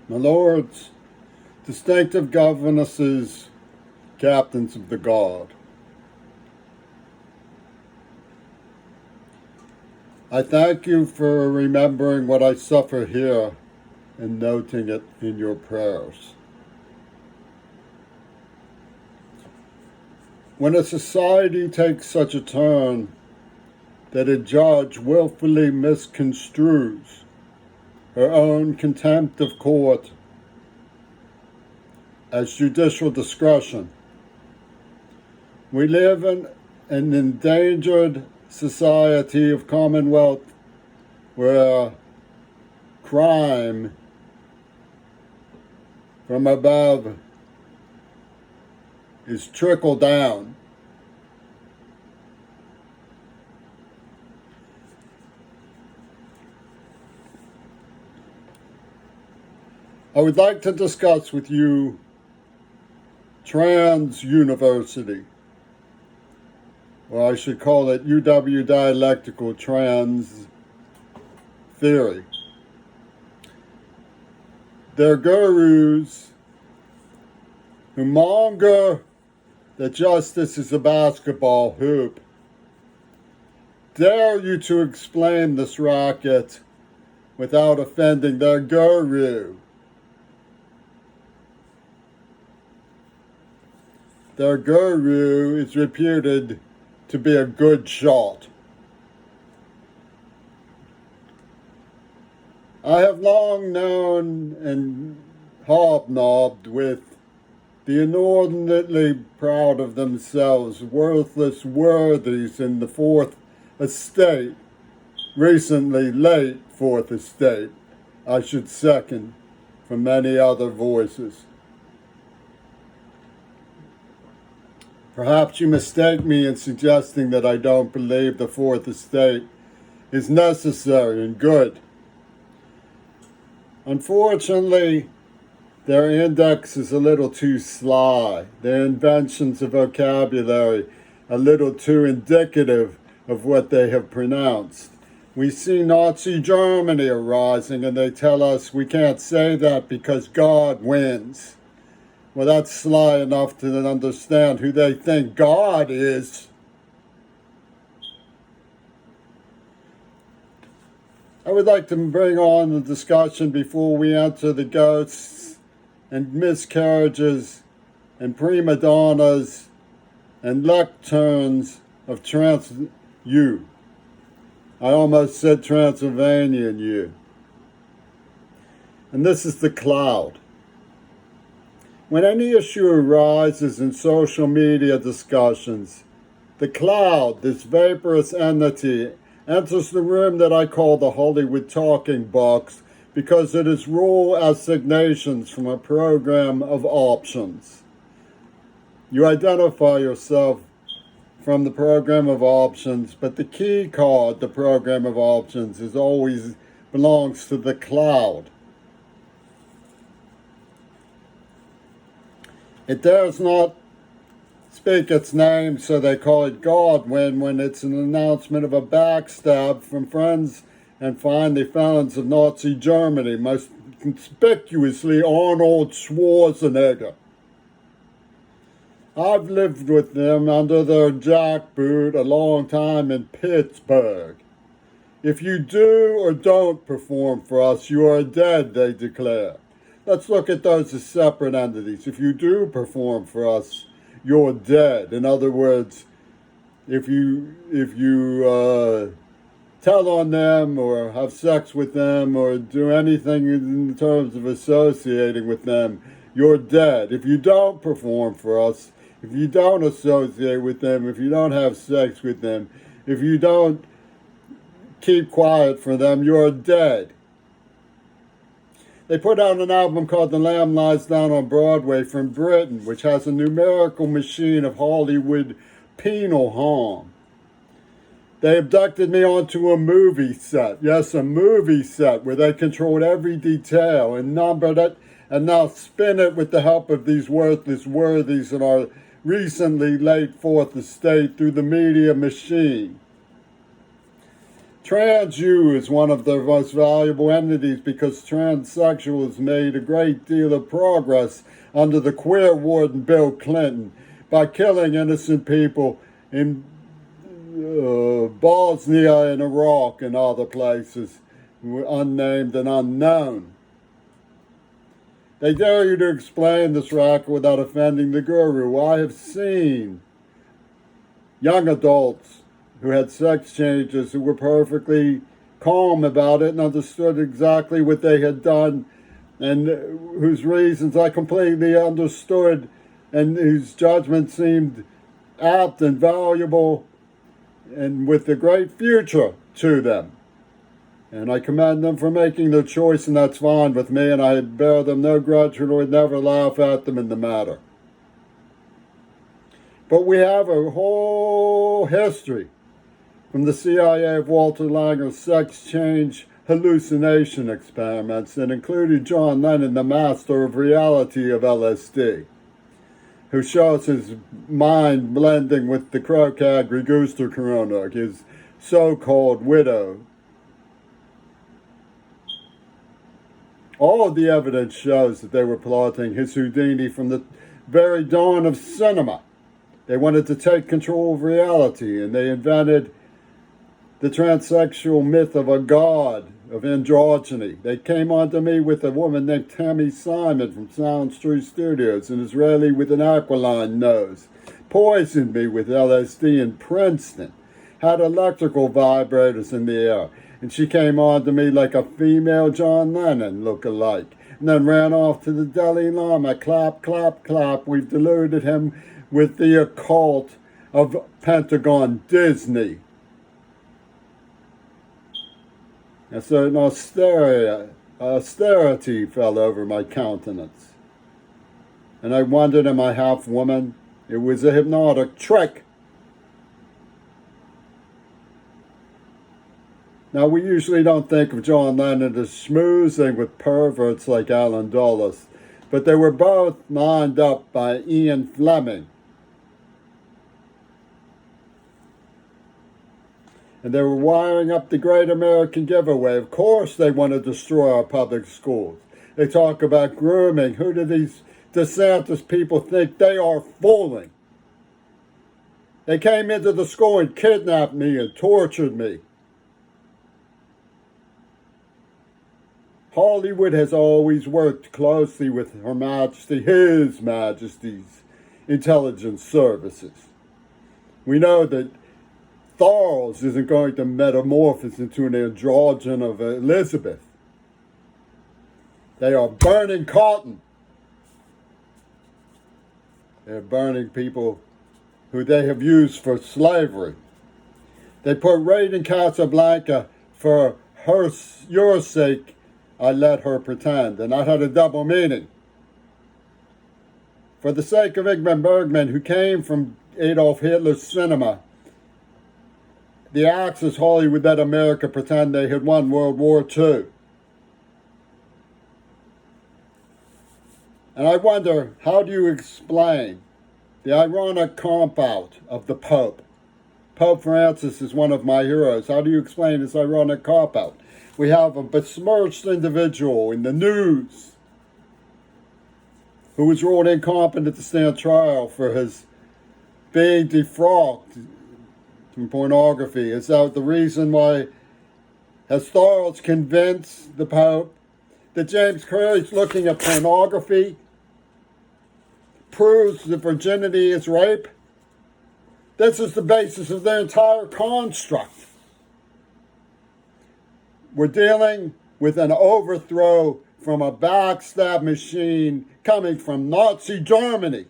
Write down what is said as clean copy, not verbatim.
My lords, distinctive governesses, captains of the guard, I thank you for remembering what I suffer here and noting it in your prayers. When a society takes such a turn that a judge willfully misconstrues her own contempt of court as judicial discretion, we live in an endangered society of commonwealth where crime from above is trickled down. I would like to discuss with you Trans University, or I should call it UW Dialectical Trans Theory. Their gurus who monger that justice is a basketball hoop dare you to explain this racket without offending their guru. Their guru is reputed to be a good shot. I have long known and hobnobbed with the inordinately proud of themselves, worthless worthies in the Fourth Estate, recently late Fourth Estate, I should second from many other voices. Perhaps you mistake me in suggesting that I don't believe the Fourth Estate is necessary and good. Unfortunately, their index is a little too sly, their inventions of vocabulary a little too indicative of what they have pronounced. We see Nazi Germany arising and they tell us we can't say that because God wins. Well, that's sly enough to understand who they think God is. I would like to bring on the discussion before we enter the ghosts and miscarriages and prima donnas and lecterns of I almost said Transylvanian you. And this is the cloud. When any issue arises in social media discussions, the cloud, this vaporous entity, enters the room that I call the Hollywood talking box because it is rule assignations from a program of options. You identify yourself from the program of options, but the key card, the program of options, is always belongs to the cloud. It dares not speak its name, so they call it Godwin when it's an announcement of a backstab from friends and finally felons of Nazi Germany, most conspicuously Arnold Schwarzenegger. I've lived with them under their jackboot a long time in Pittsburgh. If you do or don't perform for us, you are dead, they declare. Let's look at those as separate entities. If you do perform for us, you're dead. In other words, if you tell on them or have sex with them or do anything in terms of associating with them, you're dead. If you don't perform for us, if you don't associate with them, if you don't have sex with them, if you don't keep quiet for them, you're dead. They put out an album called The Lamb Lies Down on Broadway from Britain, which has a numerical machine of Hollywood penal harm. They abducted me onto a movie set. Yes, a movie set where they controlled every detail and numbered it and now spin it with the help of these worthless worthies in our recently late Fourth Estate through the media machine. TransU is one of the most valuable entities because transsexuals made a great deal of progress under the queer warden Bill Clinton by killing innocent people in Bosnia and Iraq and other places, unnamed and unknown. They dare you to explain this racket without offending the guru. I have seen young adults who had sex changes who were perfectly calm about it and understood exactly what they had done, and whose reasons I completely understood, and whose judgment seemed apt and valuable and with a great future to them. And I commend them for making their choice, and that's fine with me, and I bear them no grudge and would never laugh at them in the matter. But we have a whole history from the CIA of Walter Langer's sex change hallucination experiments that included John Lennon, the master of reality of LSD, who shows his mind blending with the Krokag Reguster Corona, his so-called widow. All of the evidence shows that they were plotting his Houdini from the very dawn of cinema. They wanted to take control of reality, and they invented the transsexual myth of a god, of androgyny. They came onto me with a woman named Tammy Simon from Soundtree Studios, an Israeli with an aquiline nose, poisoned me with LSD in Princeton, had electrical vibrators in the air, and she came onto me like a female John Lennon look-alike, and then ran off to the Dalai Lama. Clap, clap, clap. We've deluded him with the occult of Pentagon Disney. A certain austerity fell over my countenance. And I wondered, am I half woman? It was a hypnotic trick. Now, we usually don't think of John Lennon as schmoozing with perverts like Alan Dulles, but they were both lined up by Ian Fleming. And they were wiring up the Great American Giveaway. Of course they want to destroy our public schools. They talk about grooming. Who do these DeSantis people think they are fooling? They came into the school and kidnapped me and tortured me. Hollywood has always worked closely with Her Majesty, His Majesty's intelligence services. We know that Thorles isn't going to metamorphose into an androgen of Elizabeth. They are burning cotton. They're burning people who they have used for slavery. They put Raid in Casablanca for your sake. I let her pretend, and that had a double meaning. For the sake of Ingmar Bergman, who came from Adolf Hitler's cinema, the Axis Hollywood let America pretend they had won World War II. And I wonder, how do you explain the ironic comp-out of the Pope? Pope Francis is one of my heroes. How do you explain his ironic cop-out? We have a besmirched individual in the news who was ruled incompetent to stand trial for his being defrocked from pornography. Is that the reason why? Has Thorles convinced the Pope that James Curry's looking at pornography proves that virginity is rape? This is the basis of their entire construct. We're dealing with an overthrow from a backstab machine coming from Nazi Germany.